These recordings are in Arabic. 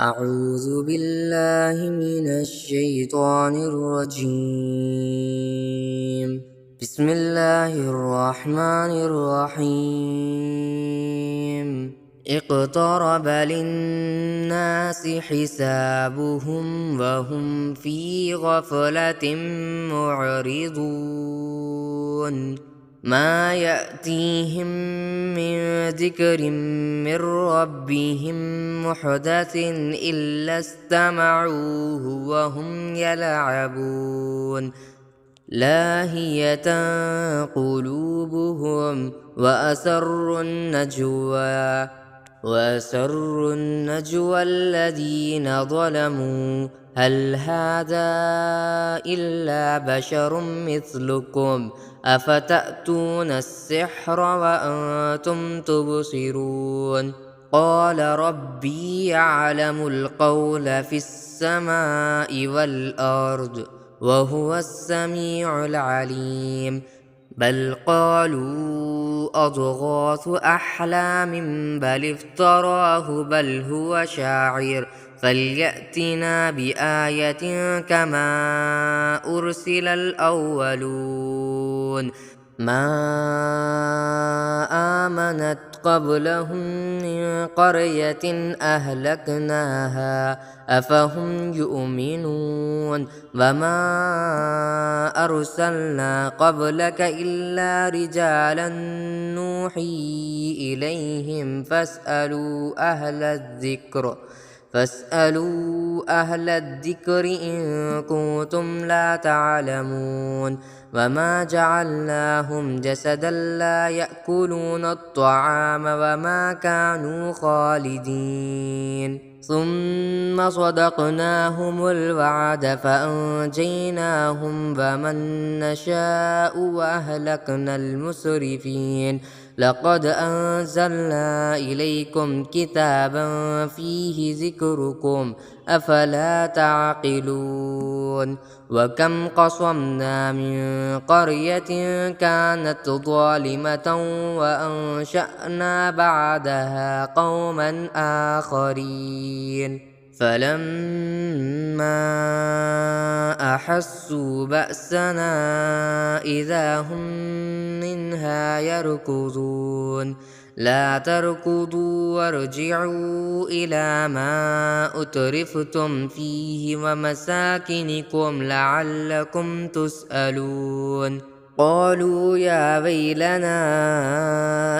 أعوذ بالله من الشيطان الرجيم. بسم الله الرحمن الرحيم. اقترب للناس حسابهم وهم في غفلة معرضون. ما يأتيهم من ذكر من ربهم محدث إلا استمعوه وهم يلعبون لاهية قلوبهم وأسروا النجوى الذين ظلموا هل هذا إلا بشر مثلكم أفتأتون السحر وأنتم تبصرون قال ربي يعلم القول في السماء والأرض وهو السميع العليم بل قالوا أضغاث أحلام بل افتراه بل هو شاعر فليأتنا بآية كما أرسل الأولون ما آمنت قبلهم من قرية أهلكناها أفهم يؤمنون وما أرسلنا قبلك إلا رجالا نوحي إليهم فاسألوا أهل الذكر إن كنتم لا تعلمون وما جعلناهم جسدا لا يأكلون الطعام وما كانوا خالدين ثم صدقناهم الوعد فأنجيناهم ومن نشاء وأهلكنا المسرفين لقد أنزلنا إليكم كتابا فيه ذكركم أفلا تعقلون وكم قصمنا من قرية كانت ظالمة وأنشأنا بعدها قوما آخرين فلما أحسوا بأسنا إذا هم منها يركضون لا تركضوا وارجعوا إلى ما أترفتم فيه ومساكنكم لعلكم تسألون قالوا يا ويلنا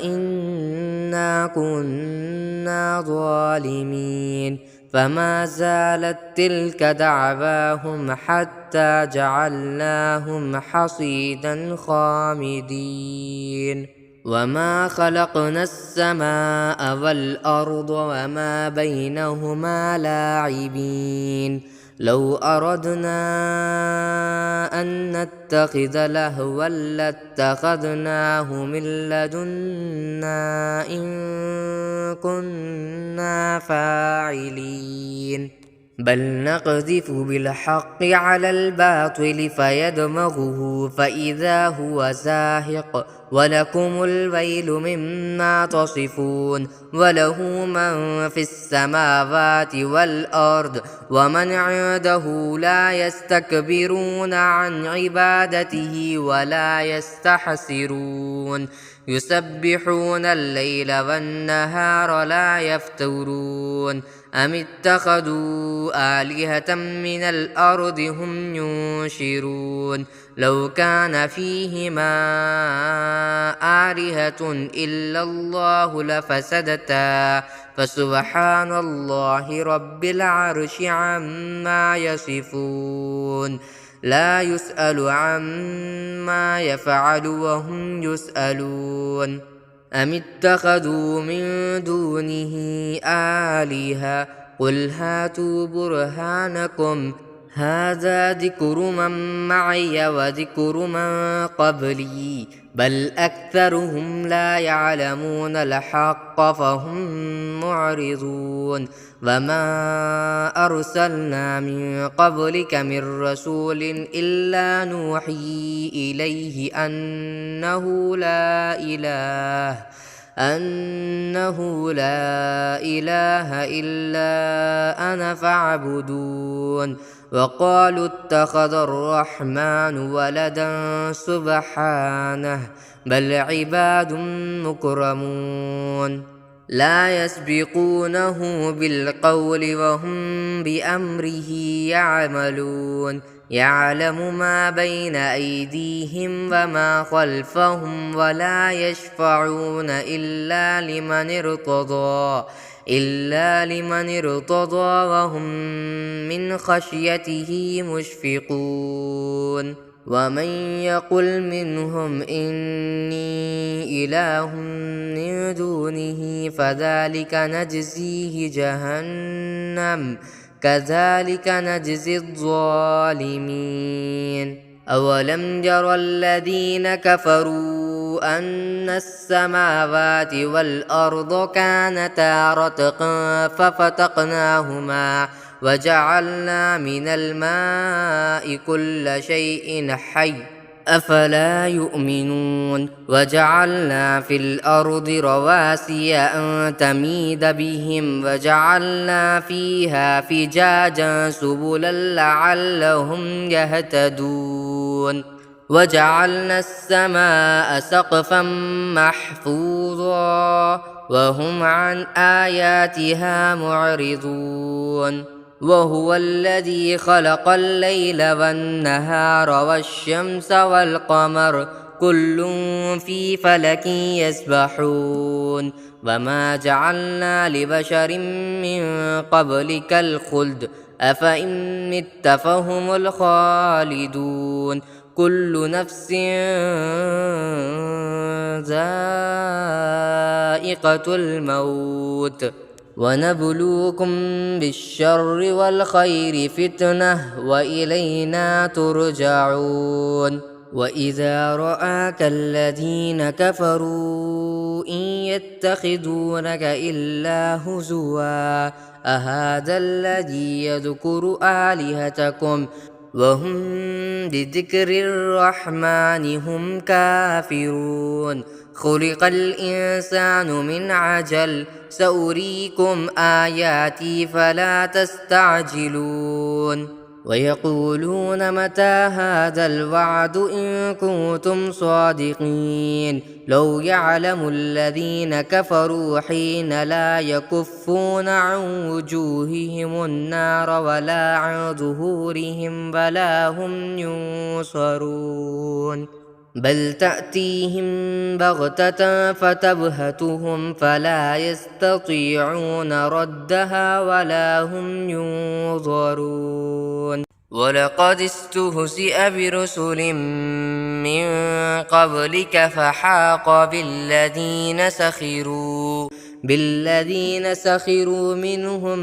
إنا كنا ظالمين فما زالت تلك دعواهم حتى جعلناهم حصيدا خامدين وما خلقنا السماء والأرض وما بينهما لاعبين لو أردنا أن نتخذ لهوا لاتخذناه من لدنا إن كنا فاعلين بل نقذف بالحق على الباطل فيدمغه فإذا هو زاهق ولكم الويل مما تصفون وله من في السماوات والأرض ومن عنده لا يستكبرون عن عبادته ولا يستحسرون يسبحون الليل والنهار لا يفترون أم اتخذوا آلهة من الأرض هم ينشرون لو كان فيهما آلهة إلا الله لفسدتا فسبحان الله رب العرش عما يصفون لا يسأل عما يفعل وهم يسألون أم اتخذوا من دونه آلهة قل هاتوا برهانكم هذا ذكر من معي وذكر من قبلي بل أكثرهم لا يعلمون الحق فهم معرضون وما أرسلنا من قبلك من رسول إلا نوحي إليه أنه لا إله أنه لا إله إلا أنا فاعبدون وقالوا اتخذ الرحمن ولدا سبحانه بل عباد مكرمون لا يسبقونه بالقول وهم بأمره يعملون يعلم ما بين أيديهم وما خلفهم ولا يشفعون إلا لمن ارتضى وهم من خشيته مشفقون ومن يقل منهم إني إله من دونه فذلك نجزيه جهنم كذلك نجزي الظالمين أولم ير الذين كفروا أن السماوات والأرض كانتا رتقا ففتقناهما وجعلنا من الماء كل شيء حي أفلا يؤمنون وجعلنا في الأرض رواسي أن تميد بهم وجعلنا فيها فجاجا سبلا لعلهم يهتدون وجعلنا السماء سقفا محفوظا وهم عن آياتها معرضون وهو الذي خلق الليل والنهار والشمس والقمر كل في فلك يسبحون وما جعلنا لبشر من قبلك الخلد أفإن مت فهم الخالدون كل نفس ذائقة الموت ونبلوكم بالشر والخير فتنة وإلينا ترجعون وإذا رآك الذين كفروا إن يتخذونك إلا هزوا أهذا الذي يذكر آلهتكم وهم بذكر الرحمن هم كافرون خلق الإنسان من عجل سأريكم آياتي فلا تستعجلون ويقولون متى هذا الوعد إن كنتم صادقين لو يعلم الذين كفروا حين لا يكفون عن وجوههم النار ولا عن ظهورهم ولا هم ينصرون بل تأتيهم بغتة فتبهتهم فلا يستطيعون ردها ولا هم ينظرون ولقد استهزئ برسل من قبلك فحاق بالذين سخروا منهم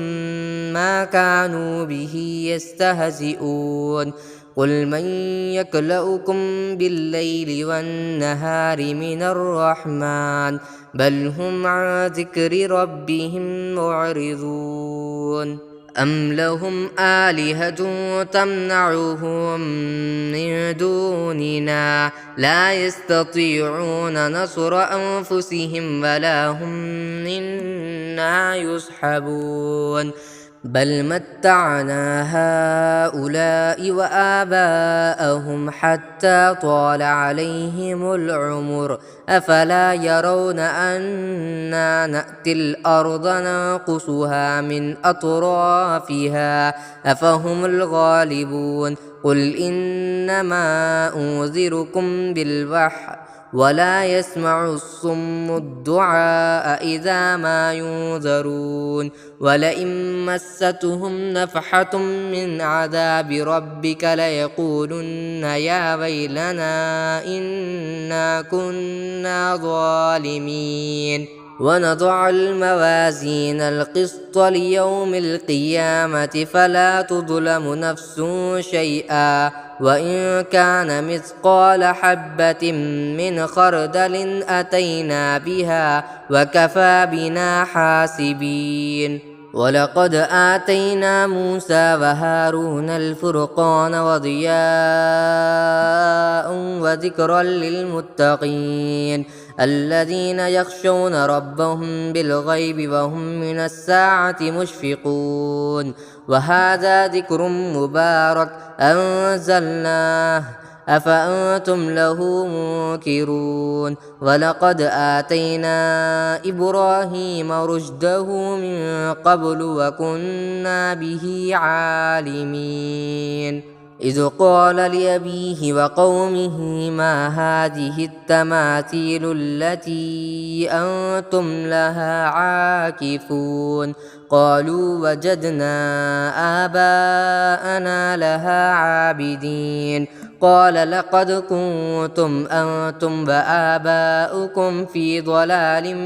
ما كانوا به يستهزئون قل من يكلؤكم بالليل والنهار من الرحمن بل هم عن ذكر ربهم معرضون أم لهم آلهة تمنعهم من دوننا لا يستطيعون نصر أنفسهم ولا هم منا يصحبون بل متعنا هؤلاء وآباءهم حتى طال عليهم العمر أفلا يرون أنا نأتي الأرض ننقصها من أطرافها أفهم الغالبون قل إنما أنذركم بالوحي ولا يسمع الصم الدعاء إذا ما ينذرون ولئن مستهم نفحة من عذاب ربك ليقولن يا ويلنا إنا كنا ظالمين ونضع الموازين القسط ليوم القيامة فلا تظلم نفس شيئا وإن كان مثقال حبة من خردل أتينا بها وكفى بنا حاسبين ولقد آتينا موسى وهارون الفرقان وضياء وذكرا للمتقين الذين يخشون ربهم بالغيب وهم من الساعة مشفقون وهذا ذكر مبارك أنزلناه أفأنتم له منكرون ولقد آتينا إبراهيم رشده من قبل وكنا به عالمين إذ قال لأبيه وقومه ما هذه التماثيل التي أنتم لها عاكفون قالوا وجدنا آباءنا لها عابدين قال لقد كنتم أنتم وآباؤكم في ضلال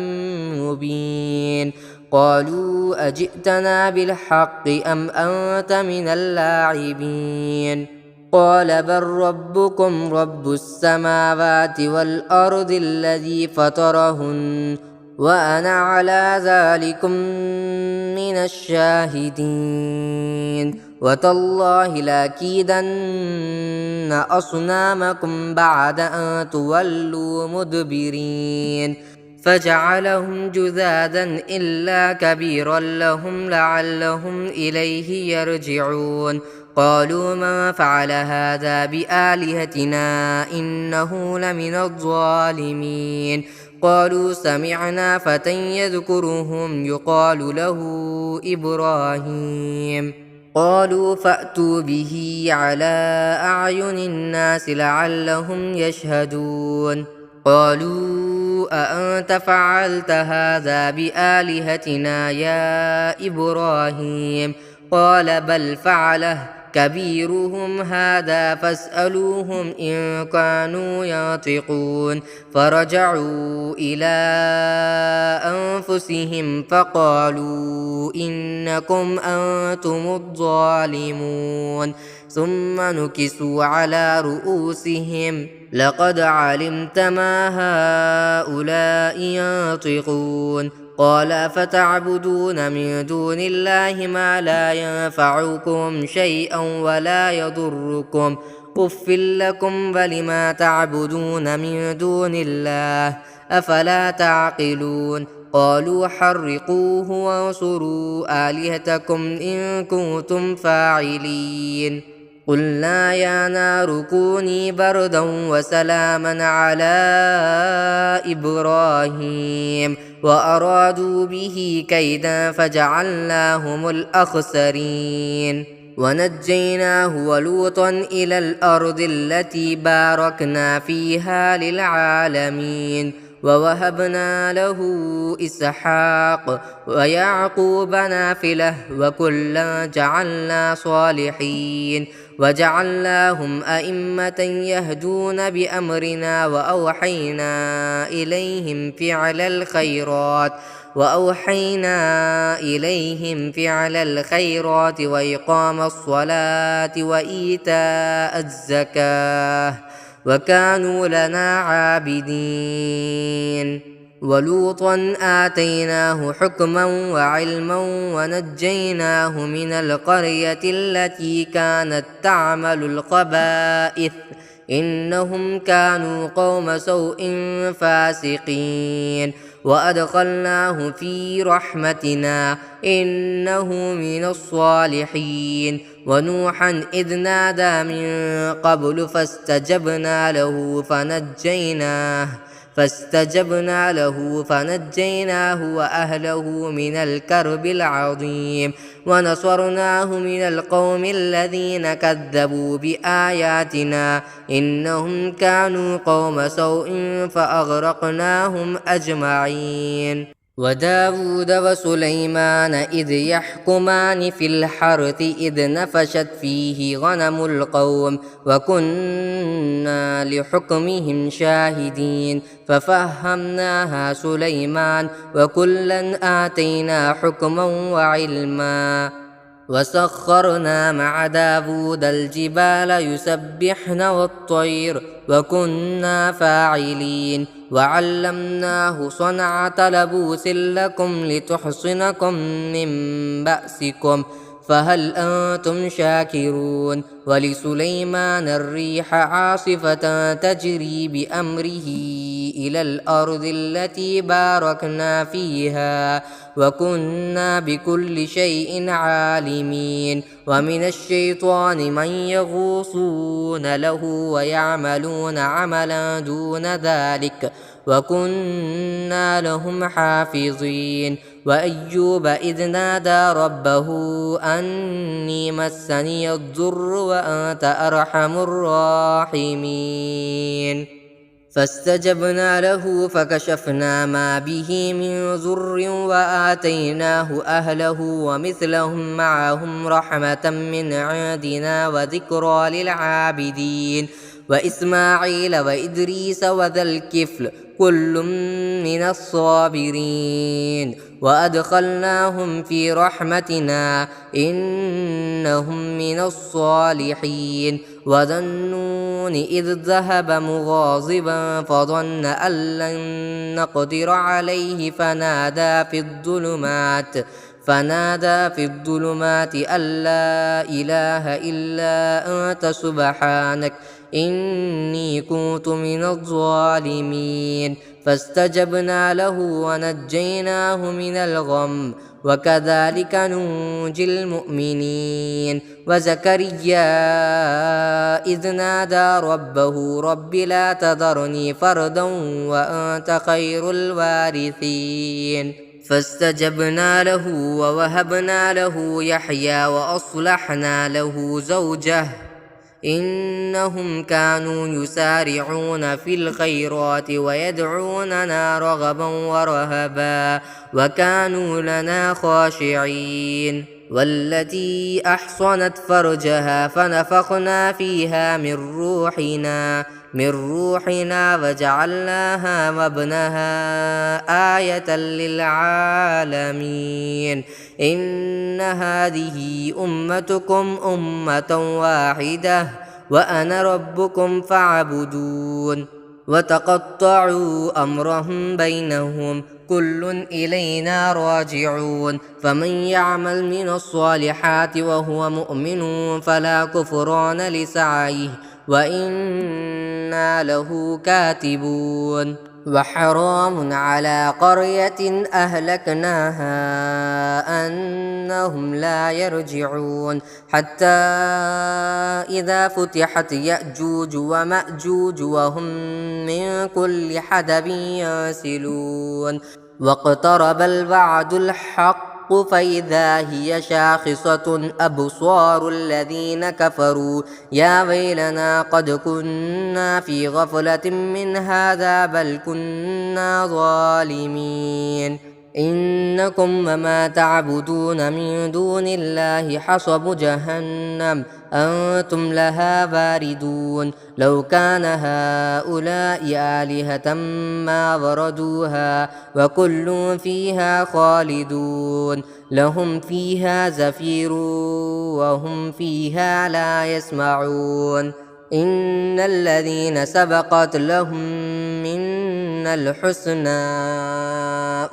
مبين قالوا أجئتنا بالحق أم أنت من اللاعبين قال بل ربكم رب السماوات والأرض الذي فطرهن وأنا على ذلكم من الشاهدين وتالله لأكيدن أصنامكم بعد أن تولوا مدبرين فجعلهم جذاذا إلا كبيرا لهم لعلهم إليه يرجعون قالوا من فعل هذا بآلهتنا إنه لمن الظالمين قالوا سمعنا فتى يذكرهم يقال له إبراهيم قالوا فأتوا به على أعين الناس لعلهم يشهدون قالوا أأنت فعلت هذا بآلهتنا يا إبراهيم قال بل فعله كبيرهم هذا فاسألوهم إن كانوا ينطقون فرجعوا إلى أنفسهم فقالوا إنكم أنتم الظالمون ثم نكسوا على رؤوسهم لقد علمت ما هؤلاء ينطقون قال فتعبدون من دون الله ما لا ينفعكم شيئا ولا يضركم أف لكم ولما تعبدون من دون الله أفلا تعقلون قالوا حرقوه وانصروا آلهتكم إن كنتم فاعلين قلنا يا نار كوني بردا وسلاما على إبراهيم وأرادوا به كيدا فجعلناهم الأخسرين ونجيناه ولوطا إلى الأرض التي باركنا فيها للعالمين ووهبنا له إسحاق ويعقوب نافلة وكلا جعلنا صالحين وجعلناهم أئمة يهدون بأمرنا وأوحينا إليهم فعل الخيرات وإقام الصلاة وإيتاء الزكاة وكانوا لنا عابدين ولوطا آتيناه حكما وعلما ونجيناه من القرية التي كانت تعمل الخبائث إنهم كانوا قوم سوء فاسقين وأدخلناه في رحمتنا إنه من الصالحين ونوحا إذ نادى من قبل فاستجبنا له فنجيناه وأهله من الكرب العظيم ونصرناه من القوم الذين كذبوا بآياتنا إنهم كانوا قوم سوء فأغرقناهم أجمعين وداود وسليمان إذ يحكمان في الحرث إذ نفشت فيه غنم القوم وكنا لحكمهم شاهدين ففهمناها سليمان وكلا آتينا حكما وعلما وسخرنا مع داود الجبال يسبحن والطير وكنا فاعلين وعلمناه صنعة لبوس لكم لتحصنكم من بأسكم فهل أنتم شاكرون ولسليمان الريح عاصفة تجري بأمره إلى الأرض التي باركنا فيها وكنا بكل شيء عالمين ومن الشيطان من يغوصون له ويعملون عملا دون ذلك وكنا لهم حافظين وأيوب إذ نادى ربه أني مسني الضر وأنت أرحم الراحمين فاستجبنا له فكشفنا ما به من ضر وآتيناه أهله ومثلهم معهم رحمة من عندنا وذكرى للعابدين وإسماعيل وإدريس وذا الكفل كل من الصابرين وأدخلناهم في رحمتنا إنهم من الصالحين وذا النون إذ ذهب مغاضبا فظن أن لن نقدر عليه فنادى في الظلمات أن لا إله إلا أنت سبحانك إني كنت من الظالمين فاستجبنا له ونجيناه من الغم وكذلك ننجي المؤمنين وزكريا إذ نادى ربه رب لا تذرني فردا وأنت خير الوارثين فاستجبنا له ووهبنا له يحيى وأصلحنا له زوجه إنهم كانوا يسارعون في الخيرات ويدعوننا رغبا ورهبا وكانوا لنا خاشعين والتي أحصنت فرجها فنفخنا فيها من روحنا وجعلناها وابنها آية للعالمين إن هذه أمتكم أمة واحدة وأنا ربكم فاعبدون وتقطعوا أمرهم بينهم كل إلينا راجعون فمن يعمل من الصالحات وهو مؤمن فلا كفران لسعيه وإنا له كاتبون وحرام على قرية أهلكناها أنهم لا يرجعون حتى إذا فتحت يأجوج ومأجوج وهم من كل حدب ينسلون واقترب الوعد الحق فإذا هي شاخصة أبصار الذين كفروا يا ويلنا قد كنا في غفلة من هذا بل كنا ظالمين إنكم وما تعبدون من دون الله حصب جهنم أنتم لها واردون لو كان هؤلاء آلهة ما وردوها وكل فيها خالدون لهم فيها زفير وهم فيها لا يسمعون إن الذين سبقت لهم منا الحسنى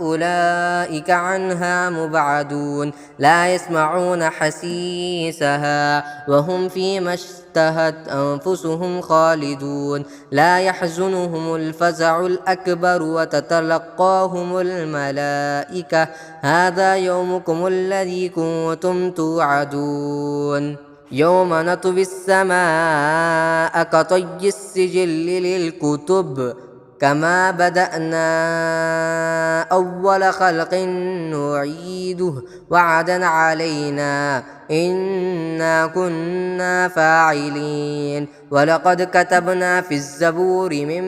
أولئك عنها مبعدون لا يسمعون حسيسها وهم فيما اشتهت أنفسهم خالدون لا يحزنهم الفزع الأكبر وتتلقاهم الملائكة هذا يومكم الذي كنتم توعدون يوم نطوي السماء كطي السجل للكتب كما بدأنا أول خلق نعيده وعدا علينا إنا كنا فاعلين ولقد كتبنا في الزبور من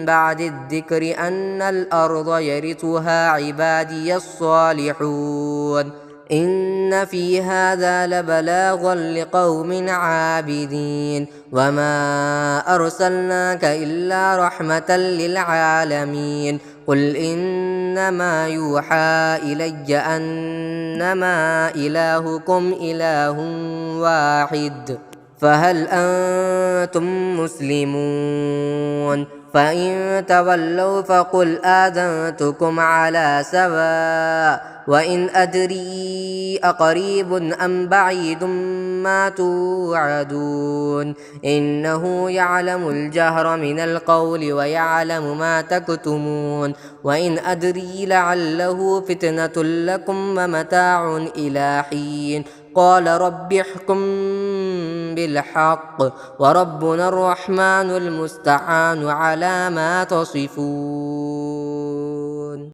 بعد الذكر أن الأرض يرثها عبادي الصالحون إن في هذا لبلاغا لقوم عابدين وما أرسلناك إلا رحمة للعالمين قل إنما يوحى إلي أنما إلهكم إله واحد فهل أنتم مسلمون فإن تولوا فقل آذنتكم على سواء وإن أدري أقريب أم بعيد ما توعدون إنه يعلم الجهر من القول ويعلم ما تكتمون وإن أدري لعله فتنة لكم ومتاع إلى حين قال رب احكم بالحق وربنا الرحمن المستعان على ما تصفون.